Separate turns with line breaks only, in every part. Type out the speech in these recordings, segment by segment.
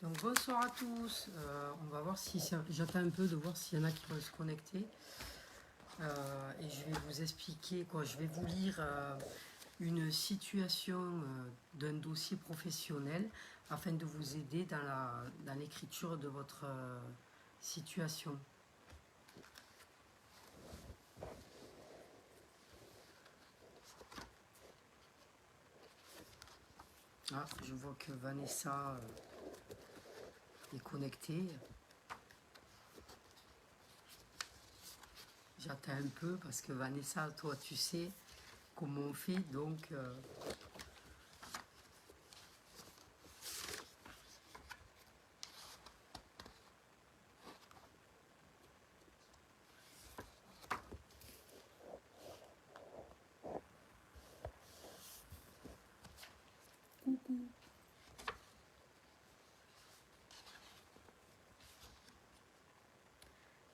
Donc bonsoir à tous. On va voir si j'attends un peu de voir s'il y en a qui vont se connecter. Et je vais vous expliquer quoi. Je vais vous lire une situation d'un dossier professionnel afin de vous aider dans l'écriture de votre situation. Ah, je vois que Vanessa est connectée. J'attends un peu parce que Vanessa, toi tu sais comment on fait, donc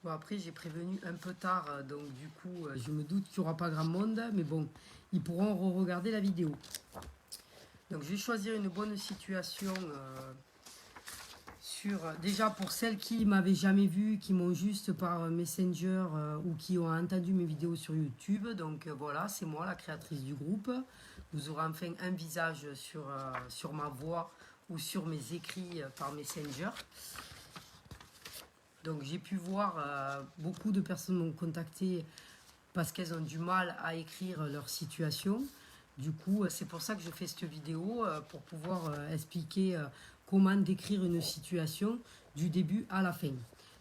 bon, après j'ai prévenu un peu tard, donc du coup je me doute qu'il n'y aura pas grand monde, mais bon, ils pourront re-regarder la vidéo. Donc je vais choisir une bonne situation déjà pour celles qui m'avaient jamais vu, qui m'ont juste par Messenger ou qui ont entendu mes vidéos sur YouTube. Donc voilà, c'est moi la créatrice du groupe. Vous aurez enfin un visage sur ma voix ou sur mes écrits par Messenger. Donc j'ai pu voir beaucoup de personnes m'ont contacté parce qu'elles ont du mal à écrire leur situation. Du coup, c'est pour ça que je fais cette vidéo, pour pouvoir expliquer comment décrire une situation du début à la fin.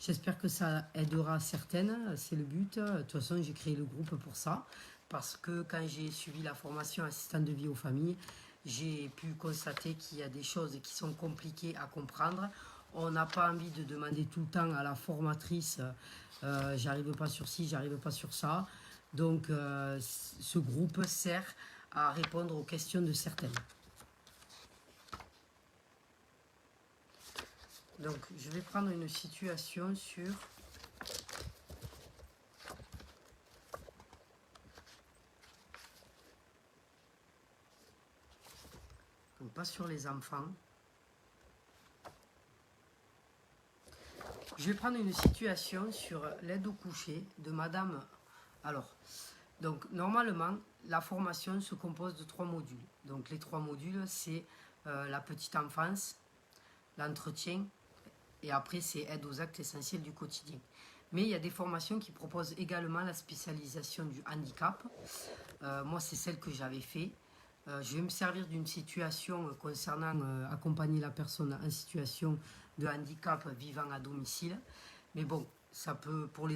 J'espère que ça aidera certaines, c'est le but. De toute façon, j'ai créé le groupe pour ça, parce que quand j'ai suivi la formation assistante de vie aux familles, j'ai pu constater qu'il y a des choses qui sont compliquées à comprendre. On n'a pas envie de demander tout le temps à la formatrice j'arrive pas sur ci, j'arrive pas sur ça. Donc ce groupe sert à répondre aux questions de certaines. Donc je vais prendre une situation sur donc pas sur les enfants. Je vais prendre une situation sur l'aide au coucher de Madame. Alors, donc normalement, la formation se compose de 3 modules. Donc les 3 modules, c'est la petite enfance, l'entretien, et après c'est aide aux actes essentiels du quotidien. Mais il y a des formations qui proposent également la spécialisation du handicap. Moi, c'est celle que j'avais fait. Je vais me servir d'une situation concernant accompagner la personne en situation de handicap vivant à domicile. Mais bon, ça peut, pour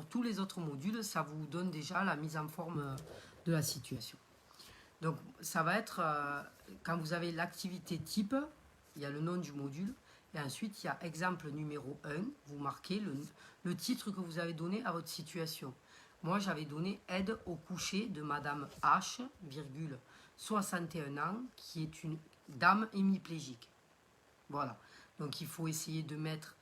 tous les autres modules, ça vous donne déjà la mise en forme de la situation. Donc, ça va être, quand vous avez l'activité type, il y a le nom du module, et ensuite il y a exemple numéro 1, vous marquez le titre que vous avez donné à votre situation. Moi, j'avais donné aide au coucher de Madame H, 61 ans, qui est une dame hémiplégique. Voilà. Donc, il faut essayer de mettre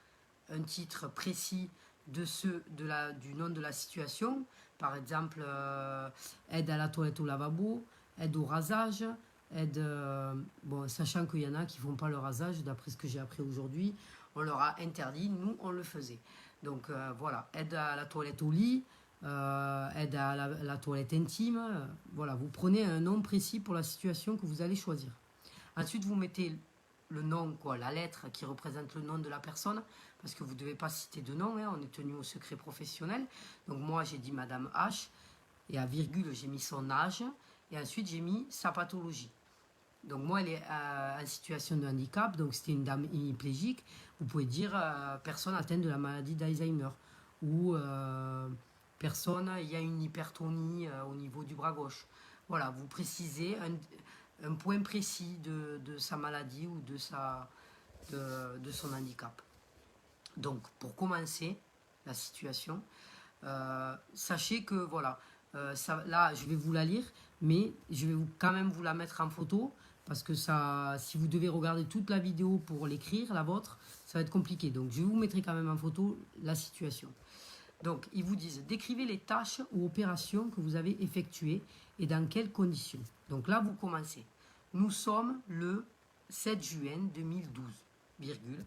un titre précis du nom de la situation. Par exemple, aide à la toilette au lavabo, aide au rasage, aide, bon, sachant qu'il y en a qui ne font pas le rasage, d'après ce que j'ai appris aujourd'hui, on leur a interdit, nous on le faisait. Donc voilà, aide à la toilette au lit, aide à la toilette intime, voilà, vous prenez un nom précis pour la situation que vous allez choisir. Ensuite, vous mettez le nom, quoi, la lettre qui représente le nom de la personne, parce que vous ne devez pas citer de nom, hein, on est tenu au secret professionnel. Donc moi, j'ai dit Madame H, et à virgule, j'ai mis son âge, et ensuite j'ai mis sa pathologie. Donc moi, elle est en situation de handicap, donc c'était une dame hémiplégique. Vous pouvez dire personne atteinte de la maladie d'Alzheimer, ou personne, il y a une hypertonie au niveau du bras gauche. Voilà, vous précisez un point précis de sa maladie ou de son handicap. Donc, pour commencer la situation, sachez que, voilà, là, je vais vous la lire, mais je vais quand même vous la mettre en photo, parce que ça, si vous devez regarder toute la vidéo pour l'écrire, la vôtre, ça va être compliqué. Donc, je vous mettrai quand même en photo la situation. Donc, ils vous disent, décrivez les tâches ou opérations que vous avez effectuées et dans quelles conditions. Donc là, vous commencez. Nous sommes le 7 juin 2012. virgule,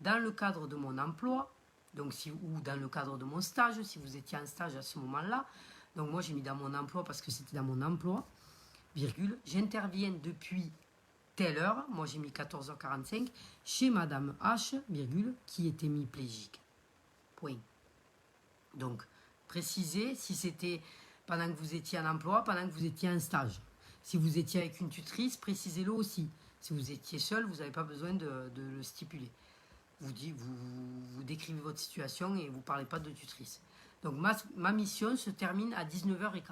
dans le cadre de mon emploi, donc ou dans le cadre de mon stage, si vous étiez en stage à ce moment-là. Donc moi j'ai mis dans mon emploi parce que c'était dans mon emploi, virgule, j'interviens depuis telle heure, moi j'ai mis 14h45, chez Madame H, virgule, qui est hémiplégique. Point. Donc, précisez si c'était pendant que vous étiez en emploi, pendant que vous étiez en stage. Si vous étiez avec une tutrice, précisez-le aussi. Si vous étiez seul, vous n'avez pas besoin de le stipuler. Vous décrivez votre situation et vous ne parlez pas de tutrice. Donc, ma mission se termine à 19h15.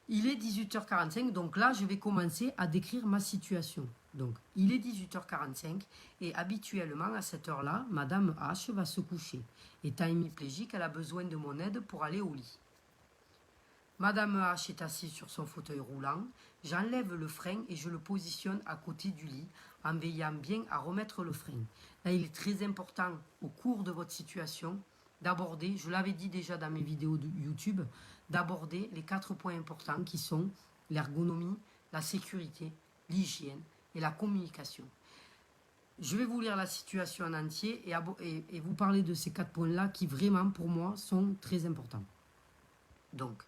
Il est 18h45, donc là, je vais commencer à décrire ma situation. Donc, il est 18h45 et habituellement, à cette heure-là, Madame H va se coucher. Étant hémiplégique, elle a besoin de mon aide pour aller au lit. Madame H est assise sur son fauteuil roulant. J'enlève le frein et je le positionne à côté du lit en veillant bien à remettre le frein. Là, il est très important, au cours de votre situation, d'aborder, je l'avais dit déjà dans mes vidéos de YouTube, d'aborder les 4 points importants qui sont l'ergonomie, la sécurité, l'hygiène et la communication. Je vais vous lire la situation en entier et vous parler de ces 4 points-là qui vraiment pour moi sont très importants. Donc,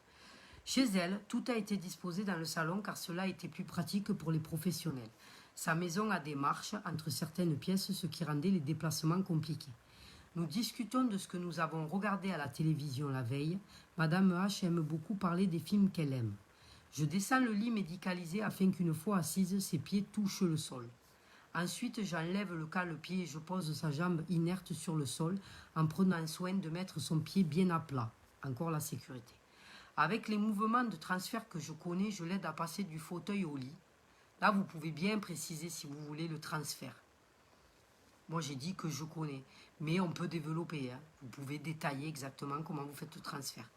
chez elle, tout a été disposé dans le salon car cela était plus pratique pour les professionnels. Sa maison a des marches entre certaines pièces, ce qui rendait les déplacements compliqués. Nous discutons de ce que nous avons regardé à la télévision la veille. Madame H aime beaucoup parler des films qu'elle aime. Je descends le lit médicalisé afin qu'une fois assise, ses pieds touchent le sol. Ensuite, j'enlève le cale-pied et je pose sa jambe inerte sur le sol en prenant soin de mettre son pied bien à plat. Encore la sécurité. Avec les mouvements de transfert que je connais, je l'aide à passer du fauteuil au lit. Là, vous pouvez bien préciser si vous voulez le transfert. Moi, j'ai dit que je connais, mais on peut développer. Hein. Vous pouvez détailler exactement comment vous faites le transfert.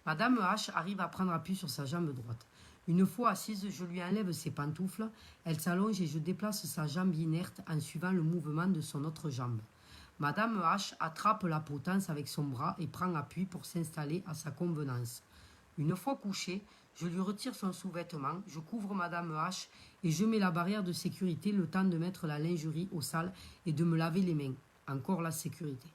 Madame H arrive à prendre appui sur sa jambe droite. Une fois assise, je lui enlève ses pantoufles. Elle s'allonge et je déplace sa jambe inerte en suivant le mouvement de son autre jambe. Madame H attrape la potence avec son bras et prend appui pour s'installer à sa convenance. Une fois couchée, je lui retire son sous-vêtement, je couvre Madame H et je mets la barrière de sécurité le temps de mettre la lingerie au sale et de me laver les mains. Encore la sécurité.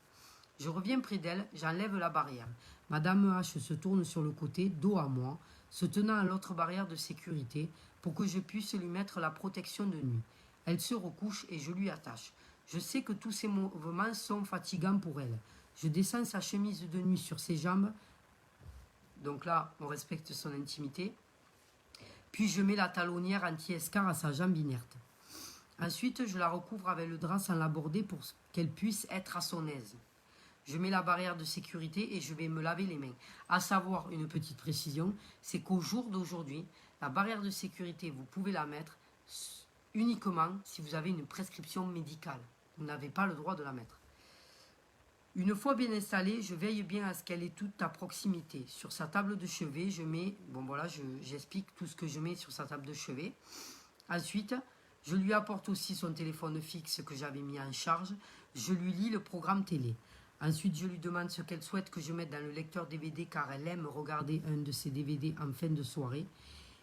Je reviens près d'elle, j'enlève la barrière. Madame H se tourne sur le côté, dos à moi, se tenant à l'autre barrière de sécurité pour que je puisse lui mettre la protection de nuit. Elle se recouche et je lui attache. Je sais que tous ces mouvements sont fatigants pour elle. Je descends sa chemise de nuit sur ses jambes. Donc là, on respecte son intimité. Puis je mets la talonnière anti-escar à sa jambe inerte. Ensuite, je la recouvre avec le drap sans l'aborder pour qu'elle puisse être à son aise. Je mets la barrière de sécurité et je vais me laver les mains. À savoir, une petite précision, c'est qu'au jour d'aujourd'hui, la barrière de sécurité, vous pouvez la mettre uniquement si vous avez une prescription médicale. Vous n'avez pas le droit de la mettre. Une fois bien installée, je veille bien à ce qu'elle ait toute à proximité. Sur sa table de chevet, je mets, j'explique tout ce que je mets sur sa table de chevet. Ensuite, je lui apporte aussi son téléphone fixe que j'avais mis en charge. Je lui lis le programme télé. Ensuite, je lui demande ce qu'elle souhaite que je mette dans le lecteur DVD car elle aime regarder un de ses DVD en fin de soirée.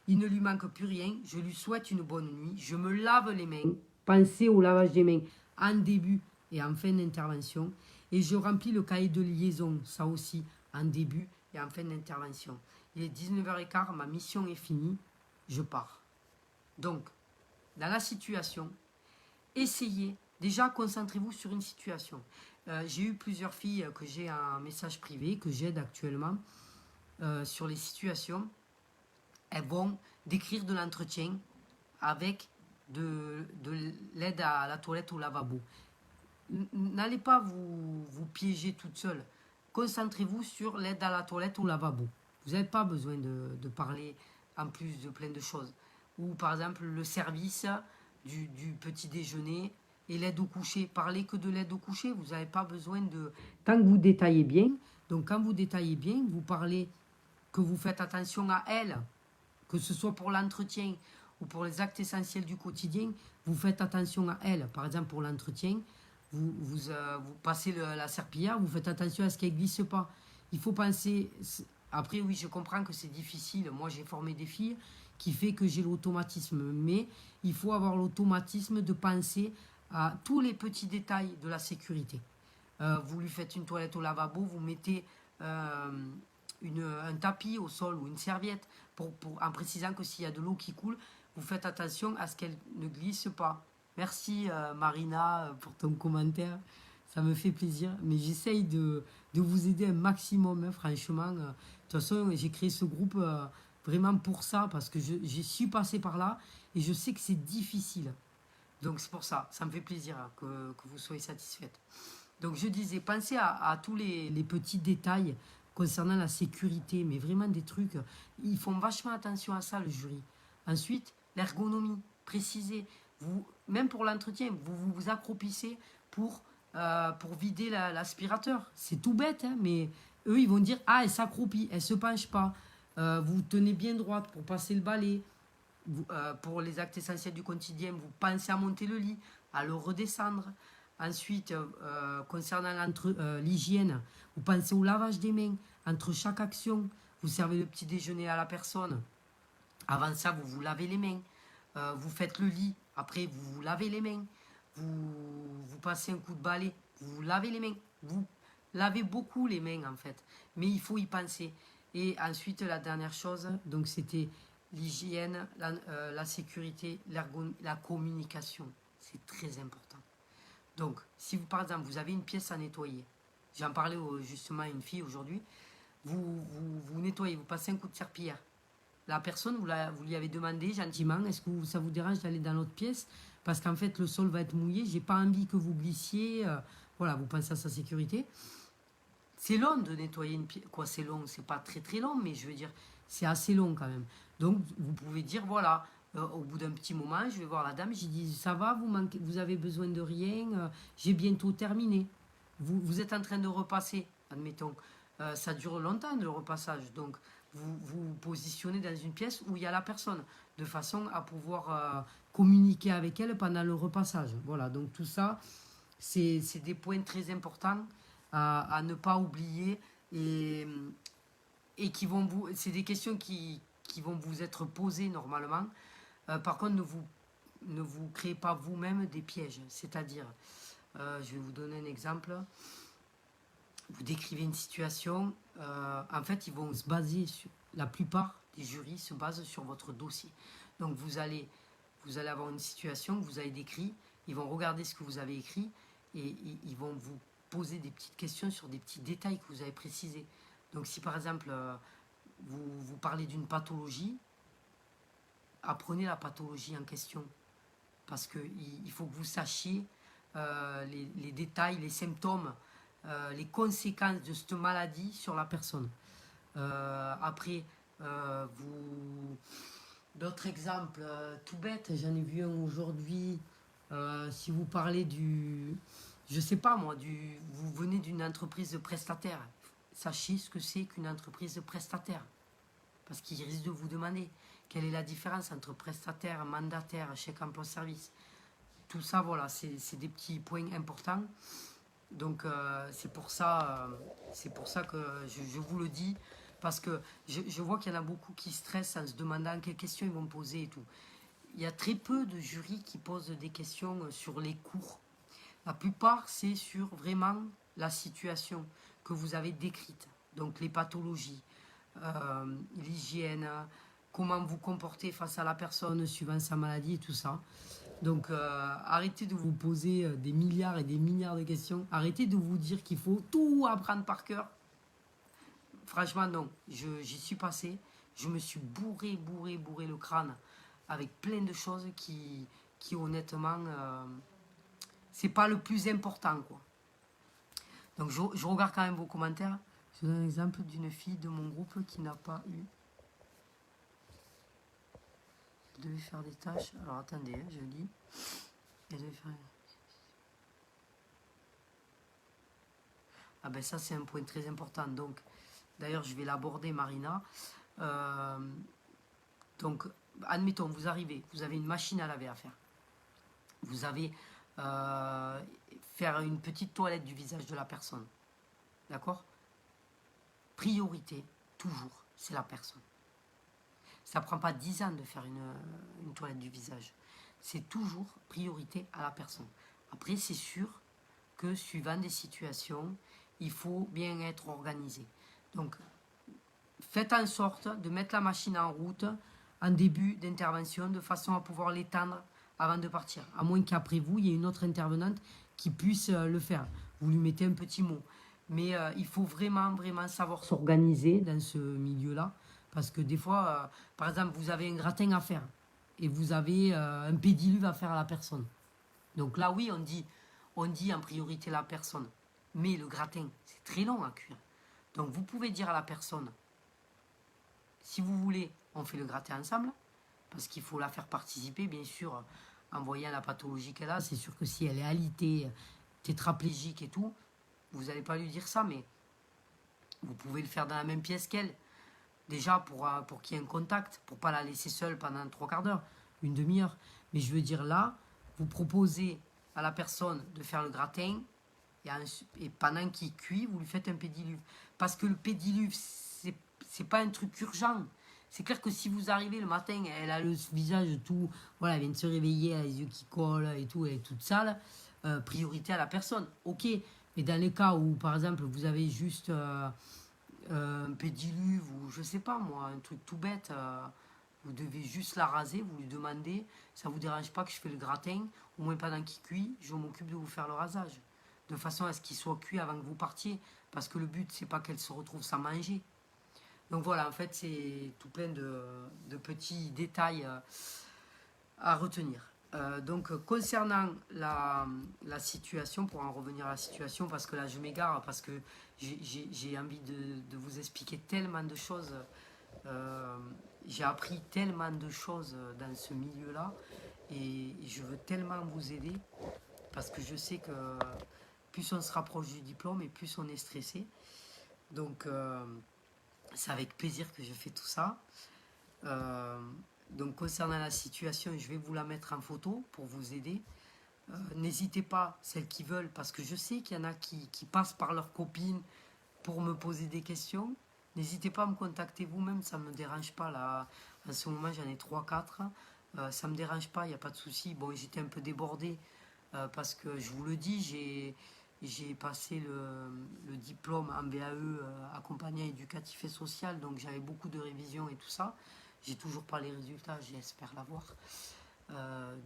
Il ne lui manque plus rien. Je lui souhaite une bonne nuit. Je me lave les mains. Pensez au lavage des mains en début et en fin d'intervention. Et je remplis le cahier de liaison, ça aussi, en début et en fin d'intervention. Il est 19h15, ma mission est finie, je pars. Donc, dans la situation, essayez, déjà concentrez-vous sur une situation. J'ai eu plusieurs filles que j'ai en message privé, que j'aide actuellement sur les situations. Elles vont décrire de l'entretien avec de l'aide à la toilette ou au lavabo. N'allez pas vous piéger toute seule. Concentrez-vous sur l'aide à la toilette ou au lavabo. Vous n'avez pas besoin de parler en plus de plein de choses. Ou par exemple le service du petit déjeuner et l'aide au coucher. Parlez que de l'aide au coucher. Vous n'avez pas besoin de... Tant que vous détaillez bien, donc quand vous détaillez bien, vous parlez que vous faites attention à elle, que ce soit pour l'entretien ou pour les actes essentiels du quotidien, vous faites attention à elle. Par exemple pour l'entretien, vous passez la serpillière, vous faites attention à ce qu'elle ne glisse pas. Il faut penser... Après, oui, je comprends que c'est difficile. Moi, j'ai formé des filles qui fait que j'ai l'automatisme. Mais il faut avoir l'automatisme de penser à tous les petits détails de la sécurité. Vous lui faites une toilette au lavabo, vous mettez un tapis au sol ou une serviette en précisant que s'il y a de l'eau qui coule, vous faites attention à ce qu'elle ne glisse pas. Merci Marina pour ton commentaire, ça me fait plaisir, mais j'essaye de vous aider un maximum, hein, franchement. De toute façon, j'ai créé ce groupe vraiment pour ça, parce que je suis passé par là et je sais que c'est difficile. Donc c'est pour ça, ça me fait plaisir hein, que vous soyez satisfaite. Donc je disais, pensez à tous les petits détails concernant la sécurité, mais vraiment des trucs, ils font vachement attention à ça, le jury. Ensuite, l'ergonomie, précisez, vous, même pour l'entretien, vous vous accroupissez pour vider l'aspirateur. C'est tout bête, hein, mais eux, ils vont dire, ah, elle s'accroupit, elle se penche pas. Vous tenez bien droite pour passer le balai. Pour les actes essentiels du quotidien, vous pensez à monter le lit, à le redescendre. Ensuite, concernant l'hygiène, vous pensez au lavage des mains. Entre chaque action, vous servez le petit déjeuner à la personne. Avant ça, vous vous lavez les mains. Vous faites le lit. Après, vous vous lavez les mains. Vous passez un coup de balai. Vous vous lavez les mains. Vous lavez beaucoup les mains, en fait. Mais il faut y penser. Et ensuite, la dernière chose, donc c'était l'hygiène, la sécurité, la communication. C'est très important. Donc, si vous, par exemple, vous avez une pièce à nettoyer, j'en parlais justement à une fille aujourd'hui, vous nettoyez, vous passez un coup de serpillière. La personne, vous lui avez demandé gentiment, est-ce que ça vous dérange d'aller dans l'autre pièce? Parce qu'en fait, le sol va être mouillé, j'ai pas envie que vous glissiez. Voilà, vous pensez à sa sécurité. C'est long de nettoyer une pièce. Quoi, c'est long? C'est pas très très long, mais je veux dire, c'est assez long quand même. Donc, vous pouvez dire, voilà, au bout d'un petit moment, je vais voir la dame, j'ai dit, ça va, vous avez besoin de rien, j'ai bientôt terminé. Vous êtes en train de repasser, admettons. Ça dure longtemps le repassage, donc vous positionnez dans une pièce où il y a la personne, de façon à pouvoir communiquer avec elle pendant le repassage. Voilà, donc tout ça, c'est des points très importants à ne pas oublier et qui vont vous. C'est des questions qui vont vous être posées normalement. Par contre, ne vous créez pas vous-même des pièges. C'est-à-dire, je vais vous donner un exemple. Vous décrivez une situation. En fait, ils vont se baser sur. La plupart des jurys se basent sur votre dossier. Donc, vous allez avoir une situation que vous avez décrite. Ils vont regarder ce que vous avez écrit et ils vont vous poser des petites questions sur des petits détails que vous avez précisés. Donc, si par exemple, vous parlez d'une pathologie, apprenez la pathologie en question. Parce qu'il faut que vous sachiez les détails, les symptômes, les conséquences de cette maladie sur la personne. Après, d'autres exemples tout bêtes, j'en ai vu un aujourd'hui. Si vous parlez je sais pas moi, vous venez d'une entreprise de prestataire, sachez ce que c'est qu'une entreprise de prestataire. Parce qu'il risque de vous demander quelle est la différence entre prestataire, mandataire, chèque emploi service. Tout ça, voilà, c'est des petits points importants. Donc c'est pour ça que je vous le dis, parce que je vois qu'il y en a beaucoup qui stressent en se demandant quelles questions ils vont poser et tout. Il y a très peu de jurys qui posent des questions sur les cours. La plupart, c'est sur vraiment la situation que vous avez décrite. Donc les pathologies, l'hygiène, comment vous comportez face à la personne suivant sa maladie et tout ça. Donc arrêtez de vous poser des milliards et des milliards de questions. Arrêtez de vous dire qu'il faut tout apprendre par cœur. Franchement, non. J'y suis passé. Je me suis bourré le crâne avec plein de choses qui honnêtement, c'est pas le plus important, quoi. Donc je regarde quand même vos commentaires. Je donne un exemple d'une fille de mon groupe qui n'a pas eu. Elle devait faire des tâches. Alors attendez, je lis. Elle devait faire. Ah ben ça c'est un point très important. Donc d'ailleurs je vais l'aborder, Marina. Donc admettons, vous arrivez, vous avez une machine à laver à faire. Vous avez faire une petite toilette du visage de la personne. D'accord? Priorité, toujours, c'est la personne. Ça ne prend pas 10 ans de faire une toilette du visage. C'est toujours priorité à la personne. Après, c'est sûr que suivant des situations, il faut bien être organisé. Donc, faites en sorte de mettre la machine en route en début d'intervention de façon à pouvoir l'étendre avant de partir. À moins qu'après vous, il y ait une autre intervenante qui puisse le faire. Vous lui mettez un petit mot. Mais il faut vraiment, vraiment savoir s'organiser dans ce milieu-là. Parce que des fois, par exemple, vous avez un gratin à faire et vous avez un pédiluve à faire à la personne. Donc là, oui, on dit en priorité la personne. Mais le gratin, c'est très long à cuire. Donc vous pouvez dire à la personne, si vous voulez, on fait le gratin ensemble, parce qu'il faut la faire participer, bien sûr, en voyant la pathologie qu'elle a. C'est sûr que si elle est alitée, tétraplégique et tout, vous n'allez pas lui dire ça, mais vous pouvez le faire dans la même pièce qu'elle. Déjà pour qu'il y ait un contact, pour ne pas la laisser seule pendant 3/4 d'heure, une demi-heure. Mais je veux dire là, vous proposez à la personne de faire le gratin et pendant qu'il cuit, vous lui faites un pédiluve. Parce que le pédiluve, c'est pas un truc urgent. C'est clair que si vous arrivez le matin, elle a le visage tout, voilà, elle vient de se réveiller, elle a les yeux qui collent et tout, elle est toute sale, priorité à la personne. Ok, mais dans les cas où, par exemple, vous avez juste un pédiluve ou je sais pas moi, un truc tout bête, vous devez juste la raser, vous lui demandez, ça vous dérange pas que je fais le gratin, au moins pendant qu'il cuit, je m'occupe de vous faire le rasage. De façon à ce qu'il soit cuit avant que vous partiez, parce que le but c'est pas qu'elle se retrouve sans manger. Donc voilà, en fait c'est tout plein de petits détails à retenir. Donc concernant la situation, pour en revenir à la situation, parce que là je m'égare, parce que j'ai envie de vous expliquer tellement de choses. J'ai appris tellement de choses dans ce milieu-là et je veux tellement vous aider parce que je sais que plus on se rapproche du diplôme et plus on est stressé. Donc c'est avec plaisir que je fais tout ça. Donc concernant la situation, je vais vous la mettre en photo pour vous aider. N'hésitez pas, celles qui veulent, parce que je sais qu'il y en a qui passent par leurs copines pour me poser des questions. N'hésitez pas à me contacter vous-même, ça ne me dérange pas. Là, en ce moment, j'en ai 3-4. Ça ne me dérange pas, il n'y a pas de souci. Bon, j'étais un peu débordée parce que je vous le dis, j'ai passé le diplôme en BAE accompagné éducatif et social, donc j'avais beaucoup de révisions et tout ça. J'ai toujours pas les résultats, j'espère l'avoir.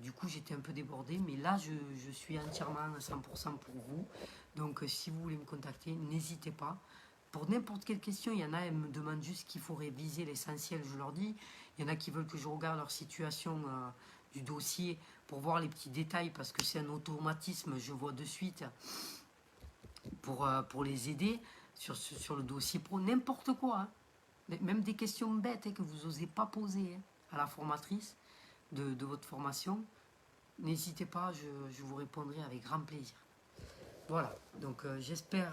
Du coup, j'étais un peu débordée, mais là, je suis entièrement à 100% pour vous. Donc, si vous voulez me contacter, n'hésitez pas. Pour n'importe quelle question, il y en a, elles me demandent juste qu'il faut réviser l'essentiel, je leur dis. Il y en a qui veulent que je regarde leur situation du dossier pour voir les petits détails, parce que c'est un automatisme, je vois de suite, pour les aider sur le dossier pro, n'importe quoi. Hein. Même des questions bêtes que vous n'osez pas poser à la formatrice de votre formation. N'hésitez pas, je vous répondrai avec grand plaisir. Voilà, donc j'espère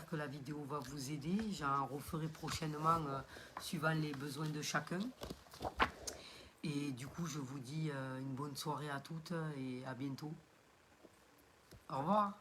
que la vidéo va vous aider. J'en referai prochainement suivant les besoins de chacun. Et du coup, je vous dis une bonne soirée à toutes et à bientôt. Au revoir.